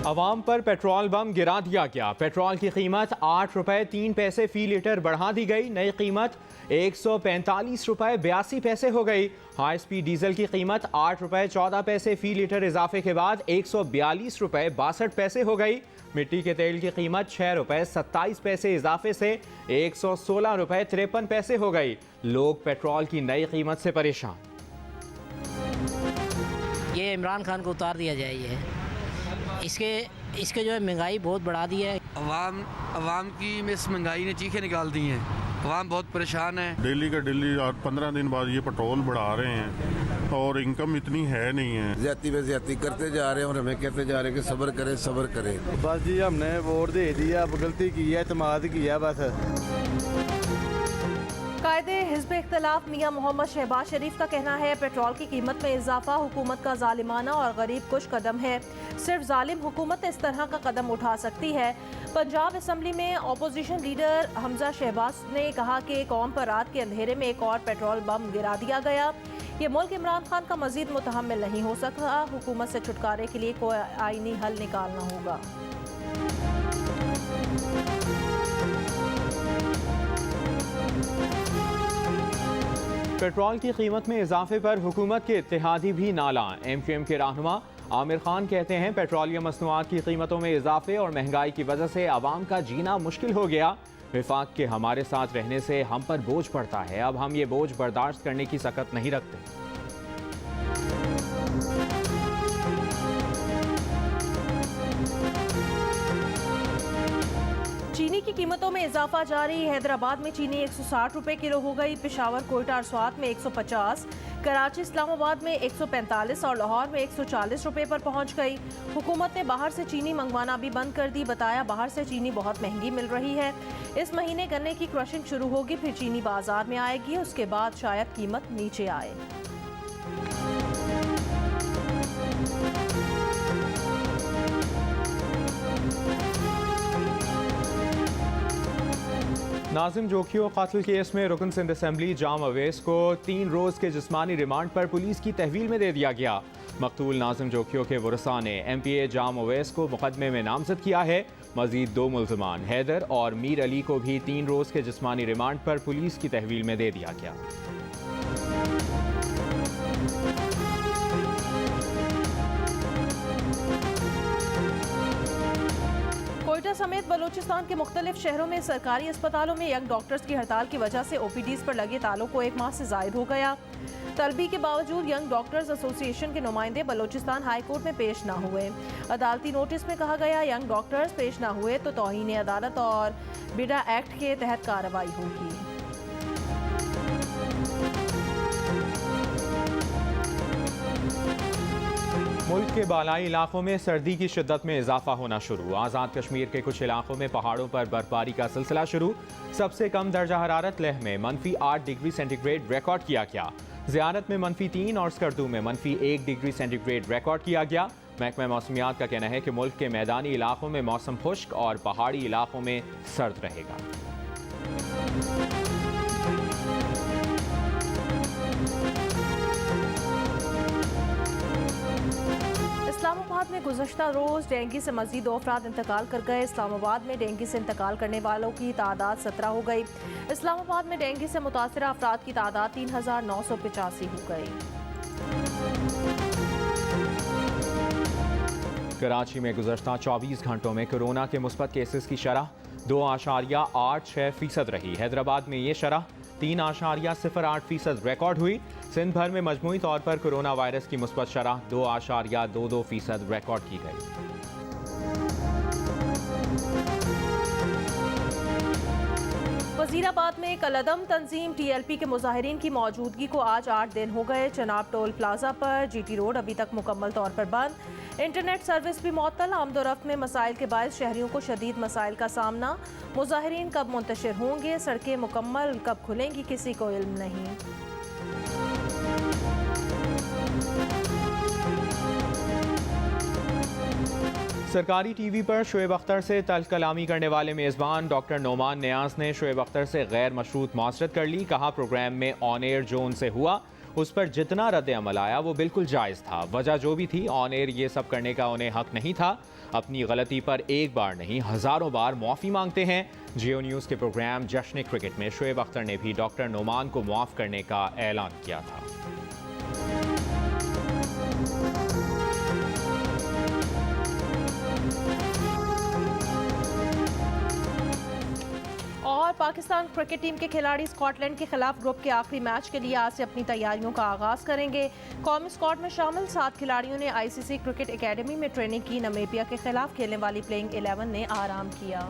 अवाम पर petrol bomb गिरा दिया गया। पेट्रोल की कीमत 8 रुपये 3 पैसे फी लीटर बढ़ा दी गई। नई कीमत 145 रुपये 82 पैसे हो गई। हाई स्पीड डीजल की कीमत 8 रुपये 14 पैसे फी लीटर इजाफे के बाद 142 रुपये 62 पैसे हो गई। मिट्टी के तेल की कीमत 6 रुपये 27 पैसे इजाफे से 116 रुपये 53 पैसे हो गई। लोग पेट्रोल की नई कीमत से परेशान। ये इमरान खान को उतार दिया जाए। ये इसके जो है महंगाई बहुत बढ़ा दी है। अवाम की इस महंगाई ने चीखें निकाल दी हैं। अवाम बहुत परेशान है। डेली का डेली और 15 दिन बाद ये पेट्रोल बढ़ा रहे हैं और इनकम इतनी है नहीं है। ज्यादा पे ज्यादा करते जा रहे हैं और हमें कहते जा रहे हैं कि सब्र करें। बस जी हमने वोट दे दिया, गलती की है, इत्मीनान किया बस। कायदे हिज़्ब इख्तिलाफ मियां मोहम्मद शहबाज शरीफ का कहना है पेट्रोल की कीमत में इजाफा हुकूमत का जालिमाना और गरीब कुश कदम है। सिर्फ जालिम हुकूमत इस तरह का कदम उठा सकती है। पंजाब असम्बली में अपोजिशन लीडर हमजा शहबाज ने कहा कि कौम पर रात के अंधेरे में एक और पेट्रोल बम गिरा दिया गया। ये मुल्क इमरान खान का मजीद मुतहम्मिल नहीं हो सकता। हुकूमत से छुटकारे के लिए कोई आईनी हल निकालना होगा। पेट्रोल की कीमत में इजाफे पर हुकूमत के इत्तेहादी भी नाला। MQM के रहनुमा आमिर खान कहते हैं पेट्रोलियम मसनूआत की कीमतों में इजाफे और महंगाई की वजह से आवाम का जीना मुश्किल हो गया। विफाक के हमारे साथ रहने से हम पर बोझ पड़ता है। अब हम ये बोझ बर्दाश्त करने की सकत नहीं रखते। चीनी की कीमतों में इजाफा जारी। हैदराबाद में चीनी 160 रुपये किलो हो गई। पेशावर, कोयटा और स्वात में 150, कराची इस्लामाबाद में 145 और लाहौर में 140 रुपये पर पहुंच गई। हुकूमत ने बाहर से चीनी मंगवाना भी बंद कर दी। बताया बाहर से चीनी बहुत महंगी मिल रही है। इस महीने गन्ने की क्रशिंग शुरू होगी, फिर चीनी बाजार में आएगी, उसके बाद शायद कीमत नीचे आए। नाजिम जोखियों कत्ल केस में रुकन सिंध असम्बली जाम अवैस को 3 रोज़ के जिस्मानी रिमांड पर पुलिस की तहवील में दे दिया गया। मकतूल नाजिम जोखियों के वरसा ने MPA जाम अवैस को मुकदमे में नामजद किया है। मजीद 2 मुल्ज़मान हैदर और मीर अली को भी 3 रोज़ के जिस्मानी रिमांड पर पुलिस की तहवील में दे दिया गया। कोयटा समेत बलूचिस्तान के मुख्तलिफ शहरों में सरकारी अस्पतालों में यंग डॉक्टर्स की हड़ताल की वजह से OPDs पर लगे तालों को 1 माह से जायद हो गया। तलबी के बावजूद यंग डॉक्टर्स एसोसिएशन के नुमाइंदे बलूचिस्तान हाई कोर्ट में पेश न हुए। अदालती नोटिस में कहा गया यंग डॉक्टर्स पेश न हुए तो तौहीन अदालत और बिडा एक्ट के तहत कार्रवाई होगी। मुल्क के बालाई इलाकों में सर्दी की शिद्दत में इजाफा होना शुरू। आज़ाद कश्मीर के कुछ इलाकों में पहाड़ों पर बर्फबारी का सिलसिला शुरू। सबसे कम दर्जा हरारत लेह में -8 डिग्री सेंटीग्रेड रिकॉर्ड किया गया। ज़ियारत में -3 और स्कर्दू में -1 डिग्री सेंटीग्रेड रिकॉर्ड किया गया। महकमा मौसमियात का कहना है कि मुल्क के मैदानी इलाकों में मौसम खुश्क और पहाड़ी इलाकों में सर्द रहेगा। इस्लामाबाद में गुज़श्ता रोज़ डेंगू से मज़ीद 2 अफराद इंतकाल कर गए। इस्लामाबाद में डेंगू से इंतकाल करने वालों की तादाद 17 हो गई। इस्लामाबाद में डेंगू से मुतासरा अफराद की तादाद 3985 हो गई। कराची में गुज़श्ता 24 घंटों में कोरोना के मुस्बत केसेस की शरह 2.86% रही। हैदराबाद में ये शरह 3.08% रिकॉर्ड हुई। सिंध भर में मजमूई तौर पर कोरोना वायरस की मुस्बत शरह 2.22% रिकॉर्ड की गई। वजीराबाद में कलअदम तंजीम TLP के मुजाहिरीन की मौजूदगी को आज 8 दिन हो गए। चनाब टोल प्लाजा पर GT रोड अभी तक मुकम्मल तौर पर बंद। इंटरनेट सर्विस भी मुअत्तल। आमदोरफ्त में मसाइल के बायस शहरियों को शदीद मसाइल का सामना। मुजाहिरीन कब मुंतशिर होंगे, सड़कें मुकम्मल कब खुलेंगी, किसी को इल्म नहीं। सरकारी टीवी पर शोएब अख्तर से तल्ख कलामी करने वाले मेज़बान डॉक्टर नोमान नियाज़ ने शोएब अख्तर से गैर मशरूत मुआसरत कर ली। कहा प्रोग्राम में ऑन एयर जो उनसे हुआ उस पर जितना रद्द अमल आया वो बिल्कुल जायज़ था। वजह जो भी थी, ऑन एयर ये सब करने का उन्हें हक नहीं था। अपनी गलती पर एक बार नहीं हज़ारों बार माफ़ी मांगते हैं। जियो न्यूज़ के प्रोग्राम जश्न क्रिकेट में शुएब अख्तर ने भी डॉक्टर नोमान को मुआफ़ करने का ऐलान किया था। और पाकिस्तान क्रिकेट टीम के खिलाड़ी स्कॉटलैंड के खिलाफ ग्रुप के आखिरी मैच के लिए आज से अपनी तैयारियों का आगाज करेंगे। कौमी स्क्वाड में शामिल 7 खिलाड़ियों ने आईसीसी क्रिकेट एकेडमी में ट्रेनिंग की। नमीबिया के खिलाफ खेलने वाली प्लेइंग 11 ने आराम किया।